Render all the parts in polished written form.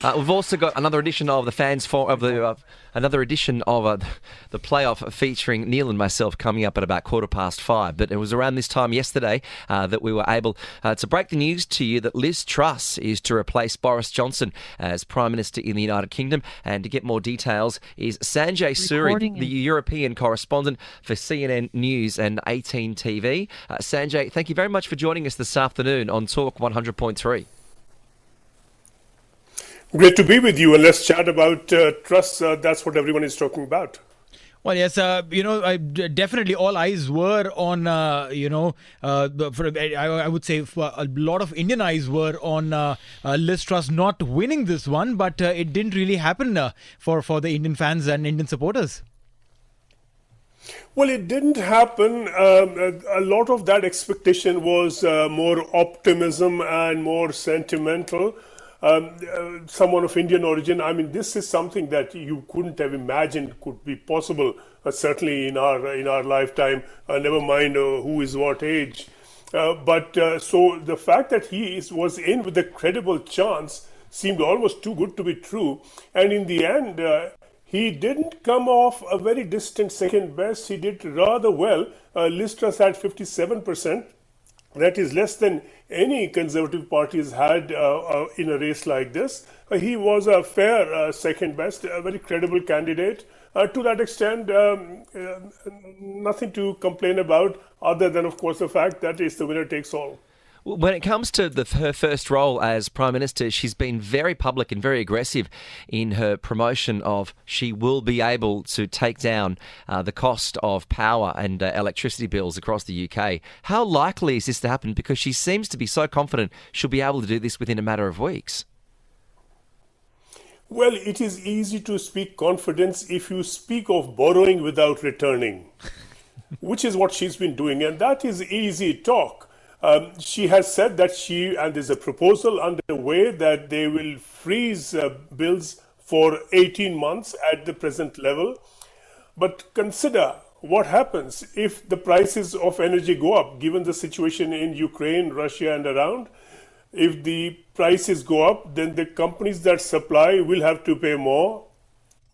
We've also got another edition of the another edition of the playoff featuring Neil and myself coming up at about 5:15. But it was around this time yesterday that we were able to break the news to you that Liz Truss is to replace Boris Johnson as Prime Minister in the United Kingdom. And to get more details is Sanjay Suri, the European correspondent for CNN News and 18 TV. Sanjay, thank you very much for joining us this afternoon on Talk 100.3. Great to be with you, and let's chat about trust. That's what everyone is talking about. Well, yes, definitely all eyes were on, I would say a lot of Indian eyes were on Liz Truss not winning this one, but it didn't really happen for the Indian fans and Indian supporters. Well, it didn't happen. A lot of that expectation was more optimism and more sentimental. Someone of Indian origin. I mean, this is something that you couldn't have imagined could be possible, certainly in our lifetime. Never mind who is what age. So the fact that he was in with a credible chance seemed almost too good to be true. And in the end, he didn't come off a very distant second best. He did rather well. Liz Truss had 57%. That is less than any Conservative party has had in a race like this. He was a fair second best, a very credible candidate. To that extent, nothing to complain about other than, of course, the fact that it's the winner takes all. When it comes to her first role as Prime Minister, she's been very public and very aggressive in her promotion of she will be able to take down the cost of power and electricity bills across the UK. How likely is this to happen? Because she seems to be so confident she'll be able to do this within a matter of weeks. Well, it is easy to speak confidence if you speak of borrowing without returning, which is what she's been doing, and that is easy talk. She has said that and there's a proposal underway that they will freeze bills for 18 months at the present level. But consider what happens if the prices of energy go up, given the situation in Ukraine, Russia, and around. If the prices go up, then the companies that supply will have to pay more.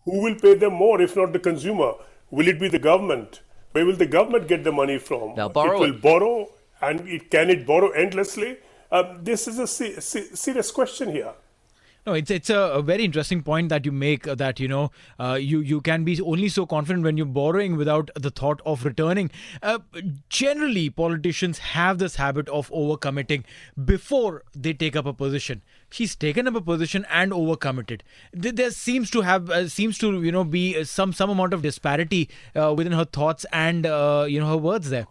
Who will pay them more if not the consumer? Will it be the government? Where will the government get the money from? They'll borrow it. Will borrow. And can it borrow endlessly? This is a serious question here. No, it's a very interesting point that you make, that, you can be only so confident when you're borrowing without the thought of returning. Generally, politicians have this habit of overcommitting before they take up a position. She's taken up a position and overcommitted. There seems to be some amount of disparity within her thoughts and her words there.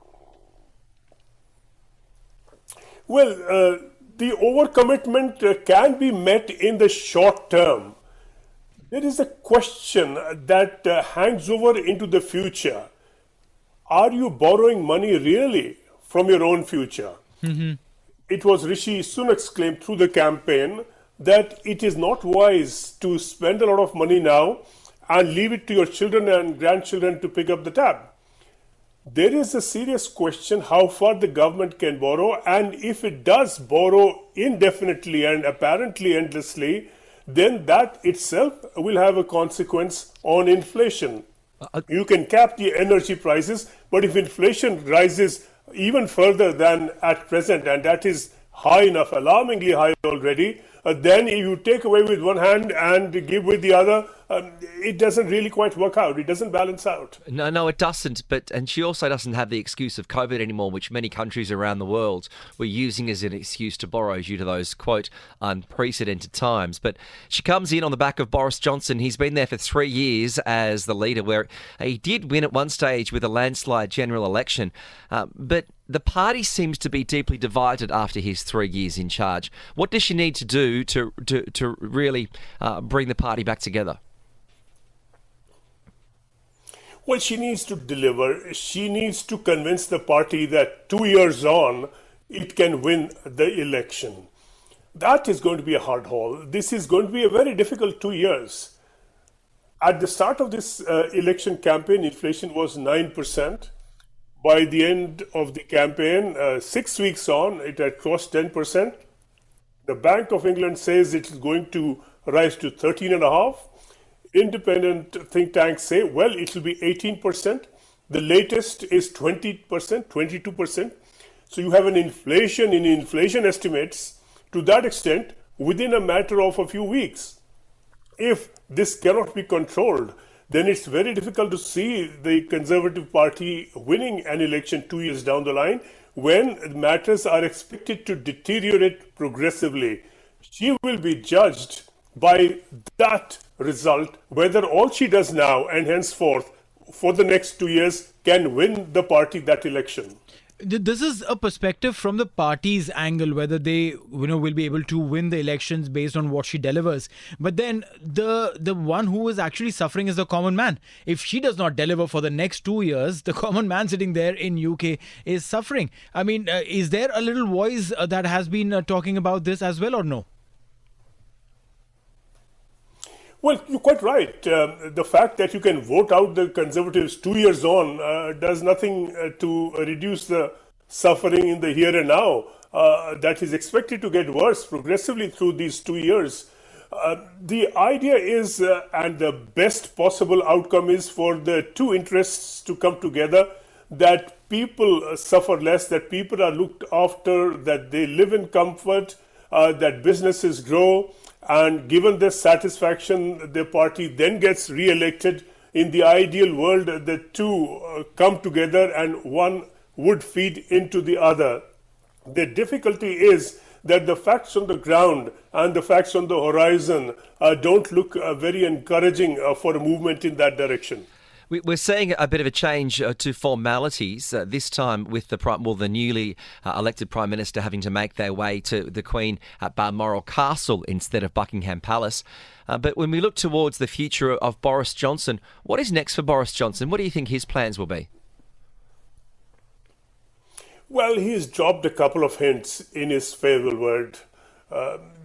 Well, the overcommitment can be met in the short term. There is a question that hangs over into the future. Are you borrowing money really from your own future? Mm-hmm. It was Rishi Sunak's claim through the campaign that it is not wise to spend a lot of money now and leave it to your children and grandchildren to pick up the tab. There is a serious question how far the government can borrow, and if it does borrow indefinitely and apparently endlessly, then that itself will have a consequence on inflation. You can cap the energy prices, but if inflation rises even further than at present, and that is high enough, alarmingly high already, then if you take away with one hand and give with the other, it doesn't really quite work out. It doesn't balance out. No, it doesn't. And she also doesn't have the excuse of COVID anymore, which many countries around the world were using as an excuse to borrow due to those, quote, unprecedented times. But she comes in on the back of Boris Johnson. He's been there for 3 years as the leader, where he did win at one stage with a landslide general election. But the party seems to be deeply divided after his 3 years in charge. What does she need to do to really bring the party back together? Well, she needs to deliver. She needs to convince the party that 2 years on, it can win the election. That is going to be a hard haul. This is going to be a very difficult 2 years. At the start of this election campaign, inflation was 9%. By the end of the campaign, 6 weeks on, it had crossed 10%. The Bank of England says it is going to rise to 13.5. Independent think tanks say, well, it will be 18%. The latest is 20%, 22%. So you have an inflation in inflation estimates to that extent within a matter of a few weeks. If this cannot be controlled, then it's very difficult to see the Conservative Party winning an election 2 years down the line when matters are expected to deteriorate progressively. She will be judged by that result, whether all she does now and henceforth for the next 2 years can win the party that election. This is a perspective from the party's angle, whether they will be able to win the elections based on what she delivers. But then the one who is actually suffering is the common man. If she does not deliver for the next 2 years, the common man sitting there in UK is suffering. I mean, is there a little voice that has been talking about this as well, or no? Well, you're quite right. The fact that you can vote out the Conservatives 2 years on does nothing to reduce the suffering in the here and now. That is expected to get worse progressively through these 2 years. The idea is, and the best possible outcome is for the two interests to come together, that people suffer less, that people are looked after, that they live in comfort, that businesses grow. And given this satisfaction, the party then gets re-elected. In the ideal world, the two come together and one would feed into the other. The difficulty is that the facts on the ground and the facts on the horizon don't look very encouraging for a movement in that direction. We're seeing a bit of a change to formalities this time with the newly elected Prime Minister having to make their way to the Queen at Balmoral Castle instead of Buckingham Palace. But when we look towards the future of Boris Johnson, what is next for Boris Johnson? What do you think his plans will be? Well, he's dropped a couple of hints in his farewell word.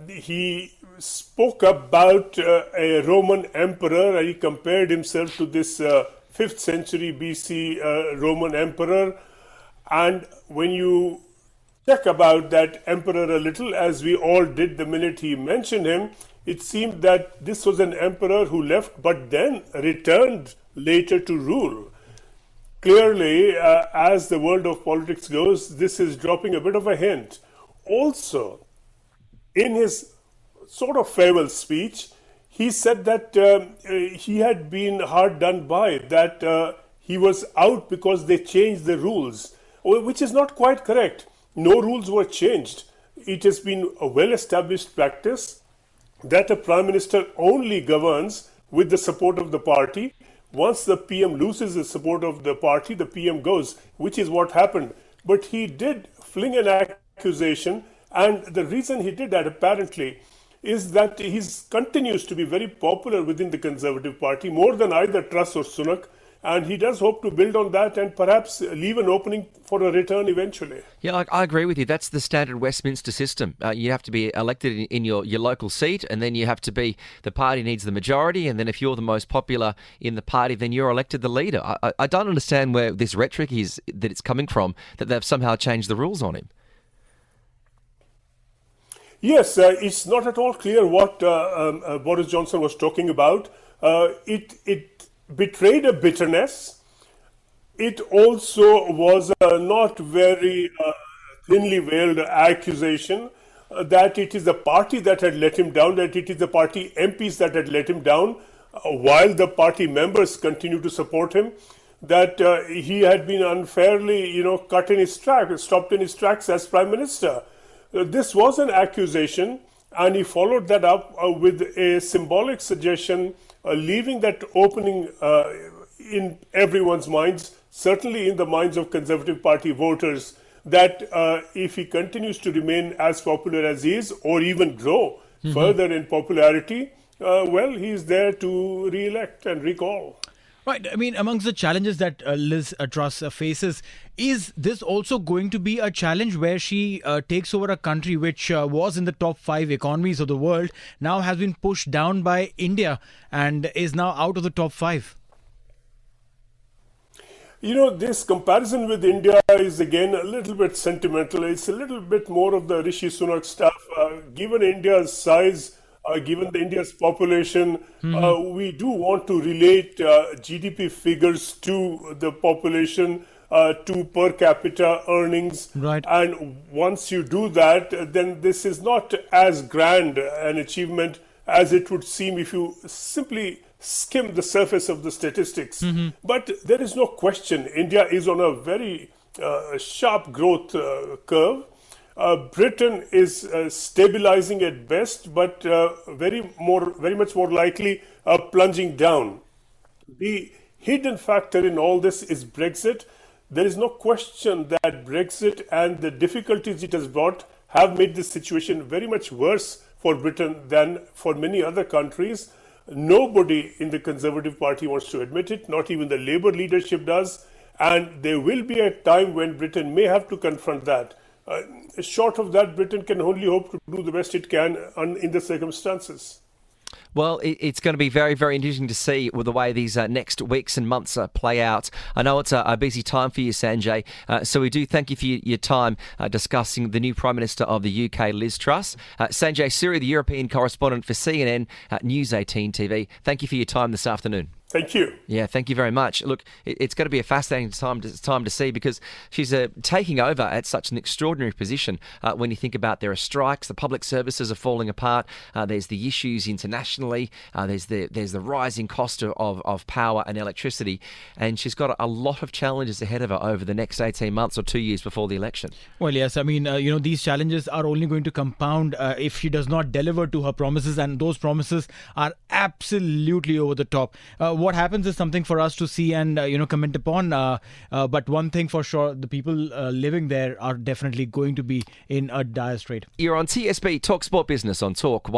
He spoke about a Roman emperor, and he compared himself to this 5th century BC Roman emperor. And when you check about that emperor a little, as we all did the minute he mentioned him, it seemed that this was an emperor who left but then returned later to rule. Clearly, as the world of politics goes, this is dropping a bit of a hint. Also, in his sort of farewell speech, he said that he had been hard done by, that he was out because they changed the rules, which is not quite correct. No rules were changed. It has been a well-established practice that a Prime Minister only governs with the support of the party. Once the PM loses the support of the party, the PM goes, which is what happened. But he did fling an accusation. And the reason he did that, apparently, is that he continues to be very popular within the Conservative Party, more than either Truss or Sunak. And he does hope to build on that and perhaps leave an opening for a return eventually. Yeah, I agree with you. That's the standard Westminster system. You have to be elected in your local seat, and then you have to be, the party needs the majority, and then if you're the most popular in the party, then you're elected the leader. I don't understand where this rhetoric is that it's coming from, that they've somehow changed the rules on him. Yes, it's not at all clear what Boris Johnson was talking about. It betrayed a bitterness. It also was a not very thinly veiled accusation that it is the party that had let him down, that it is the party MPs that had let him down, while the party members continue to support him, that he had been unfairly, cut in his tracks, stopped in his tracks as Prime Minister. This was an accusation, and he followed that up with a symbolic suggestion, leaving that opening in everyone's minds, certainly in the minds of Conservative Party voters, that if he continues to remain as popular as he is, or even grow further in popularity, well, he's there to re-elect and recall. Right. I mean, amongst the challenges that Liz Truss faces, is this also going to be a challenge where she takes over a country which was in the top 5 economies of the world, now has been pushed down by India and is now out of the top 5? This comparison with India is again a little bit sentimental. It's a little bit more of the Rishi Sunak stuff. Given India's size, given the India's population, we do want to relate GDP figures to the population, to per capita earnings. Right. And once you do that, then this is not as grand an achievement as it would seem if you simply skim the surface of the statistics. But there is no question India is on a very sharp growth curve. Britain is stabilizing at best, but very much more likely plunging down. The hidden factor in all this is Brexit. There is no question that Brexit and the difficulties it has brought have made the situation very much worse for Britain than for many other countries. Nobody in the Conservative Party wants to admit it, not even the Labour leadership does. And there will be a time when Britain may have to confront that. Short of that, Britain can only hope to do the best it can in the circumstances. Well, it's going to be very, very interesting to see with the way these next weeks and months play out. I know it's a busy time for you, Sanjay, so we do thank you for your time discussing the new Prime Minister of the UK, Liz Truss. Sanjay Suri, the European correspondent for CNN News 18 TV. Thank you for your time this afternoon. Thank you. Yeah, thank you very much. Look, it's going to be a fascinating time to see because she's taking over at such an extraordinary position. When you think about there are strikes, the public services are falling apart. There's the issues internationally. There's the rising cost of power and electricity, and she's got a lot of challenges ahead of her over the next 18 months or 2 years before the election. Well, yes, I mean, these challenges are only going to compound if she does not deliver to her promises, and those promises are absolutely over the top. What happens is something for us to see and comment upon. But one thing for sure, the people living there are definitely going to be in a dire strait. You're on TSB Talk Sport Business on Talk 1.